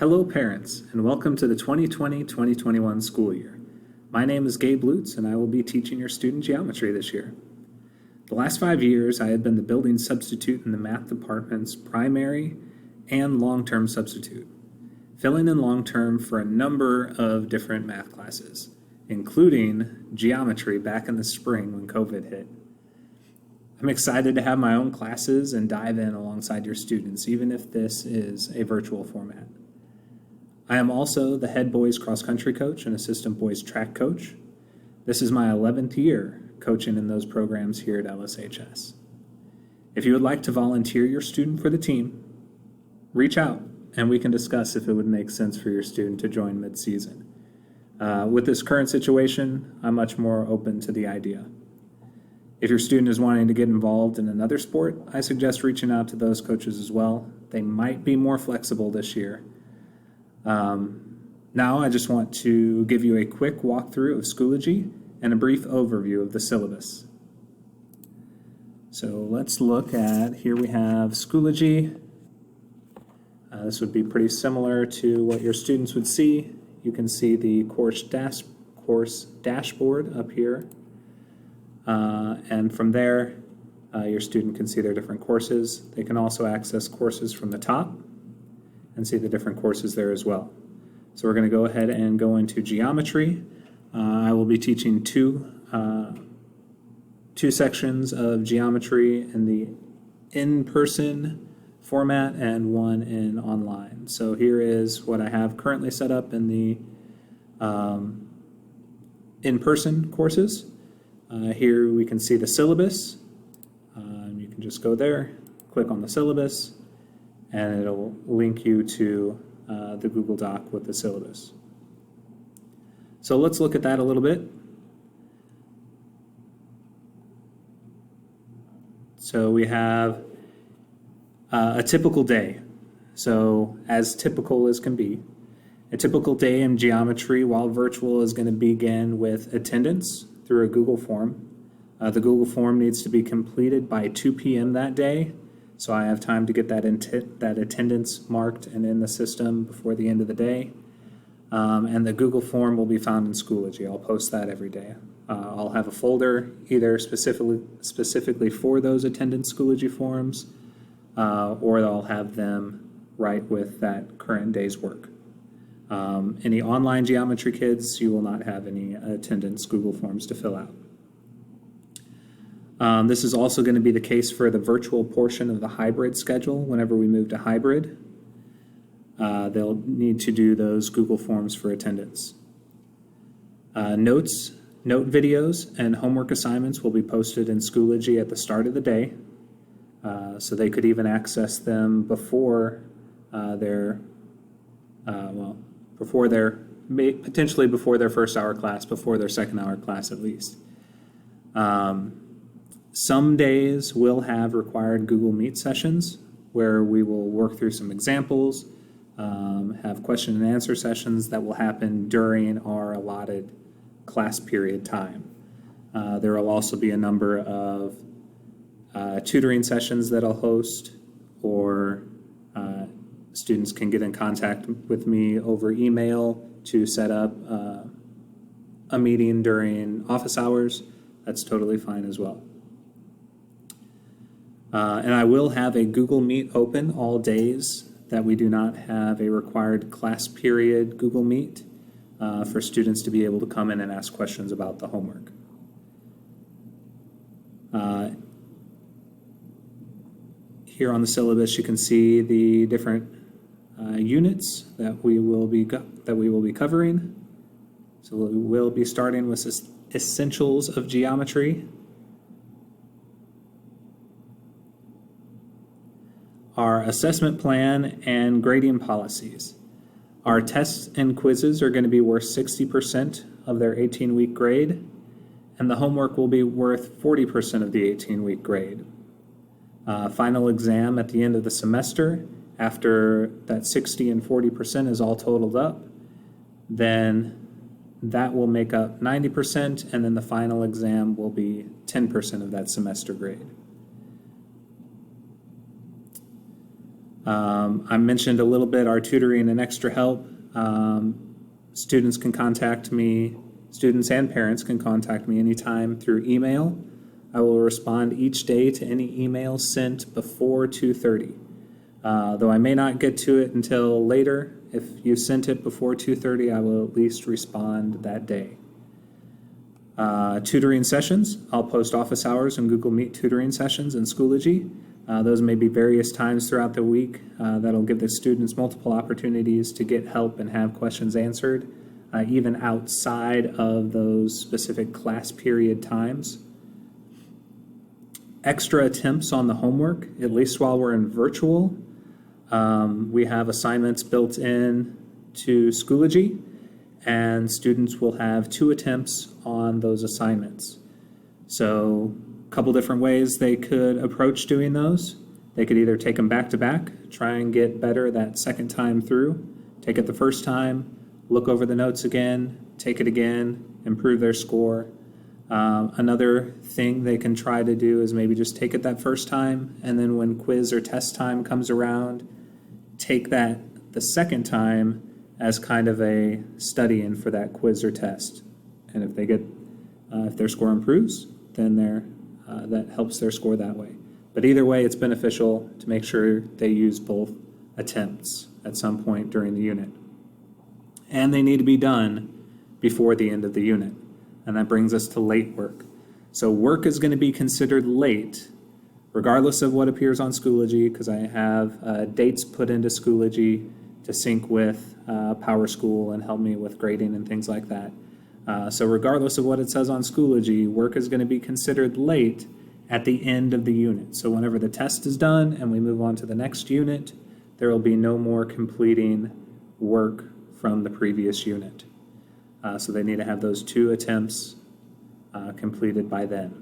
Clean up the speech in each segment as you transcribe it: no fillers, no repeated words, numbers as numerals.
Hello parents, and welcome to the 2020-2021 school year. My name is Gabe Lutz, and I will be teaching your student geometry this year. The last 5 years, I have been the building substitute in the math department's primary and long-term substitute, filling in long-term for a number of different math classes, including geometry back in the spring when COVID hit. I'm excited to have my own classes and dive in alongside your students, even if this is a virtual format. I am also the head boys cross-country coach and assistant boys track coach. This is my 11th year coaching in those programs here at LSHS. If you would like to volunteer your student for the team, reach out and we can discuss if it would make sense for your student to join mid-season. With this current situation, I'm much more open to the idea. If your student is wanting to get involved in another sport, I suggest reaching out to those coaches as well. They might be more flexible this year. Now I just want to give you a quick walkthrough of Schoology and a brief overview of the syllabus. So let's look at, here we have Schoology. This would be pretty similar to what your students would see. You can see the course dashboard up here. And from there, your student can see their different courses. They can also access courses from the top and see the different courses there as well. So we're going to go ahead and go into geometry. I will be teaching two sections of geometry in the in-person format and one in online. So here is what I have currently set up in the in-person courses. Here we can see the syllabus. You can just go there, click on the syllabus, and it'll link you to the Google Doc with the syllabus. So let's look at that a little bit. So we have a typical day. So as typical as can be. A typical day in geometry while virtual is going to begin with attendance through a Google form. The Google form needs to be completed by 2 p.m. that day. So I have time to get that attendance marked and in the system before the end of the day. And the Google form will be found in Schoology. I'll post that every day. I'll have a folder either specifically for those attendance Schoology forms, or I'll have them right with that current day's work. Any online geometry kids, you will not have any attendance Google forms to fill out. This is also going to be the case for the virtual portion of the hybrid schedule. Whenever we move to hybrid, they'll need to do those Google Forms for attendance. Note videos, and homework assignments will be posted in Schoology at the start of the day, so they could even access them potentially before their first hour class, before their second hour class at least. Some days will have required Google Meet sessions where we will work through some examples, have question and answer sessions that will happen during our allotted class period time. There will also be a number of tutoring sessions that I'll host, or students can get in contact with me over email to set up a meeting during office hours. That's totally fine as well. And I will have a Google Meet open all days that we do not have a required class period Google Meet for students to be able to come in and ask questions about the homework. Here on the syllabus, you can see the different units that we will be covering. So we will be starting with essentials of geometry. Our assessment plan and grading policies. Our tests and quizzes are going to be worth 60% of their 18-week grade, and the homework will be worth 40% of the 18-week grade. Final exam at the end of the semester, after that 60 and 40% is all totaled up, then that will make up 90%, and then the final exam will be 10% of that semester grade. I mentioned a little bit our tutoring and extra help. Students can contact me, students and parents can contact me anytime through email. I will respond each day to any email sent before 2:30. Though I may not get to it until later, if you sent it before 2:30, I will at least respond that day. Tutoring sessions, I'll post office hours and Google Meet tutoring sessions in Schoology. Those may be various times throughout the week. That'll give the students multiple opportunities to get help and have questions answered, even outside of those specific class period times. Extra attempts on the homework, at least while we're in virtual. We have assignments built in to Schoology, and students will have 2 attempts on those assignments. So a couple different ways they could approach doing those. They could either take them back to back, try and get better that second time through, take it the first time, look over the notes again, take it again, improve their score. Another thing they can try to do is maybe just take it that first time, and then when quiz or test time comes around, take that the second time as kind of a study-in for that quiz or test. And if they get, if their score improves, then that helps their score that way. But either way, it's beneficial to make sure they use both attempts at some point during the unit. And they need to be done before the end of the unit. And that brings us to late work. So work is going to be considered late regardless of what appears on Schoology, because I have dates put into Schoology to sync with PowerSchool and help me with grading and things like that. So regardless of what it says on Schoology, work is going to be considered late at the end of the unit. So whenever the test is done and we move on to the next unit, there will be no more completing work from the previous unit. So they need to have those 2 attempts completed by then.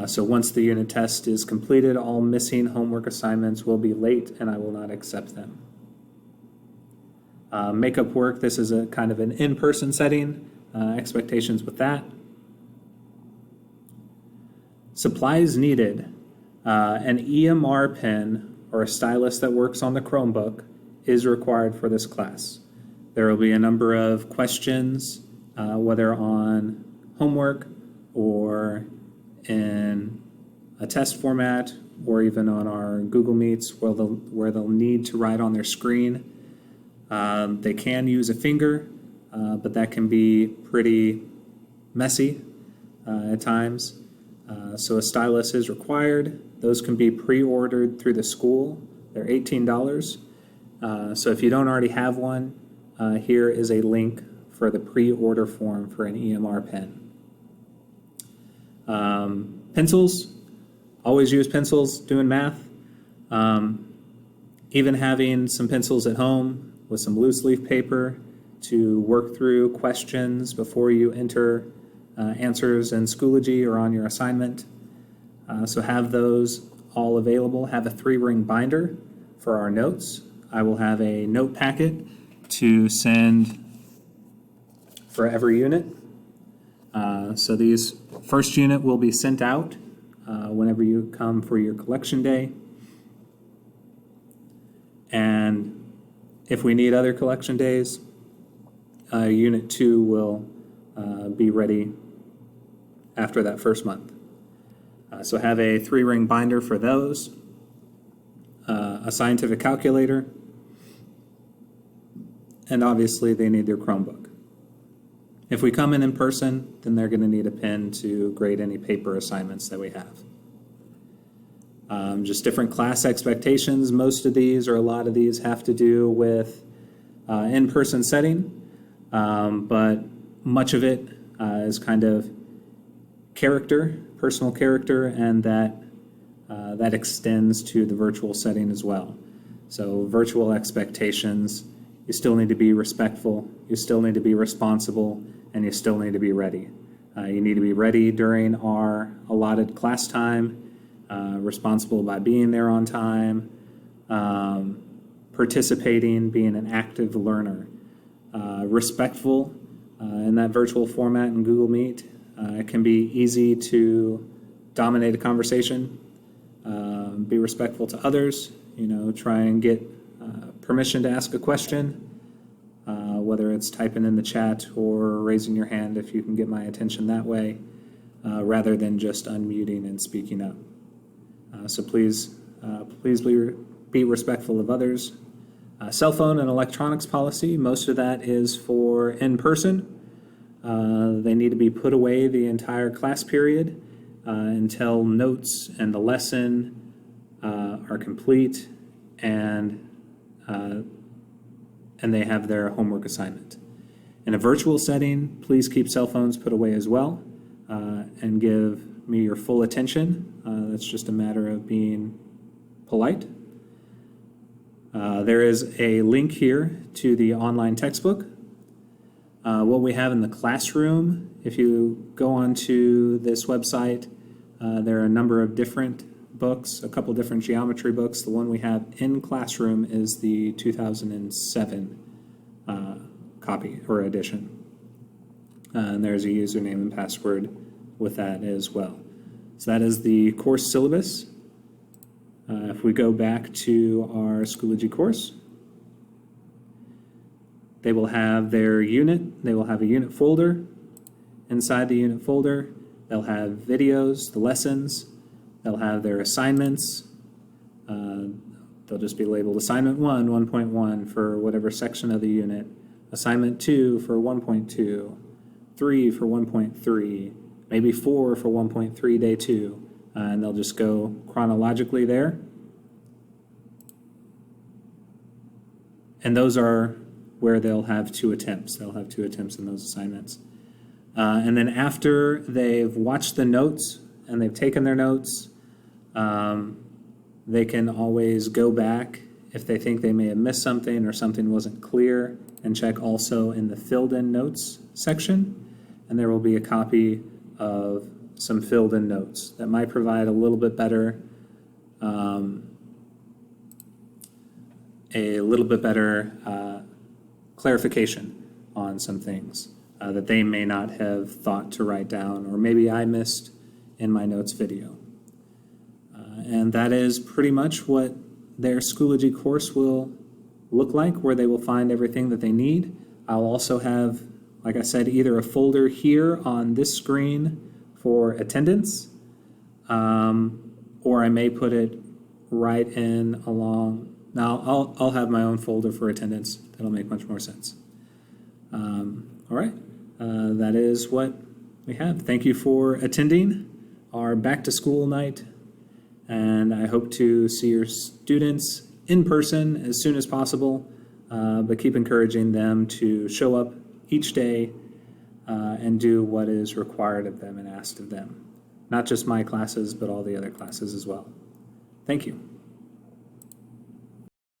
So once the unit test is completed, all missing homework assignments will be late and I will not accept them. Makeup work, this is a kind of an in-person setting, expectations with that. Supplies needed, an EMR pen or a stylus that works on the Chromebook is required for this class. There will be a number of questions, whether on homework or in a test format or even on our Google Meets where they'll need to write on their screen. They can use a finger, but that can be pretty messy at times. So a stylus is required. Those can be pre-ordered through the school. They're $18. So if you don't already have one, here is a link for the pre-order form for an EMR pen. Pencils, always use pencils doing math. Even having some pencils at home with some loose leaf paper to work through questions before you enter answers in Schoology or on your assignment. So have those all available. Have a 3-ring binder for our notes. I will have a note packet to send for every unit. So these first unit will be sent out whenever you come for your collection day. And if we need other collection days, Unit 2 will be ready after that first month. So have a 3-ring binder for those, a scientific calculator, and obviously they need their Chromebook. If we come in person, then they're going to need a pen to grade any paper assignments that we have. Just different class expectations. Most of these, or a lot of these, have to do with in-person setting, but much of it is kind of character, personal character, and that extends to the virtual setting as well. So virtual expectations, you still need to be respectful, you still need to be responsible, and you still need to be ready. You need to be ready during our allotted class time, responsible by being there on time, participating, being an active learner, respectful in that virtual format in Google Meet. It can be easy to dominate a conversation Be respectful to others. Try and get permission to ask a question, whether it's typing in the chat or raising your hand if you can get my attention that way, rather than just unmuting and speaking up. So please be respectful of others. Cell phone and electronics policy, most of that is for in-person. They need to be put away the entire class period until notes and the lesson are complete and they have their homework assignment. In a virtual setting, please keep cell phones put away as well and give me your full attention. That's just a matter of being polite. There is a link here to the online textbook. What we have in the classroom, if you go onto this website, there are a number of different books, a couple different geometry books. The one we have in classroom is the 2007 copy or edition. And there's a username and password with that as well. So that is the course syllabus. If we go back to our Schoology course, they will have their unit. They will have a unit folder. Inside the unit folder, they'll have videos, the lessons. They'll have their assignments. They'll just be labeled Assignment 1, 1.1 for whatever section of the unit, Assignment 2 for 1.2, 3 for 1.3, maybe 4 for 1.3 day 2, and they'll just go chronologically there. And those are where they'll have 2 attempts. They'll have 2 attempts in those assignments. And then after they've watched the notes and they've taken their notes, they can always go back if they think they may have missed something or something wasn't clear and check also in the filled in notes section. And there will be a copy of some filled in notes that might provide a little bit better clarification on some things that they may not have thought to write down, or maybe I missed in my notes video. And that is pretty much what their Schoology course will look like, where they will find everything that they need. I'll also have, like I said, either a folder here on this screen for attendance, or I may put it right in along. Now, I'll have my own folder for attendance. That'll make much more sense. All right, that is what we have. Thank you for attending our back to school night, and I hope to see your students in person as soon as possible, but keep encouraging them to show up each day and do what is required of them and asked of them. Not just my classes, but all the other classes as well. Thank you.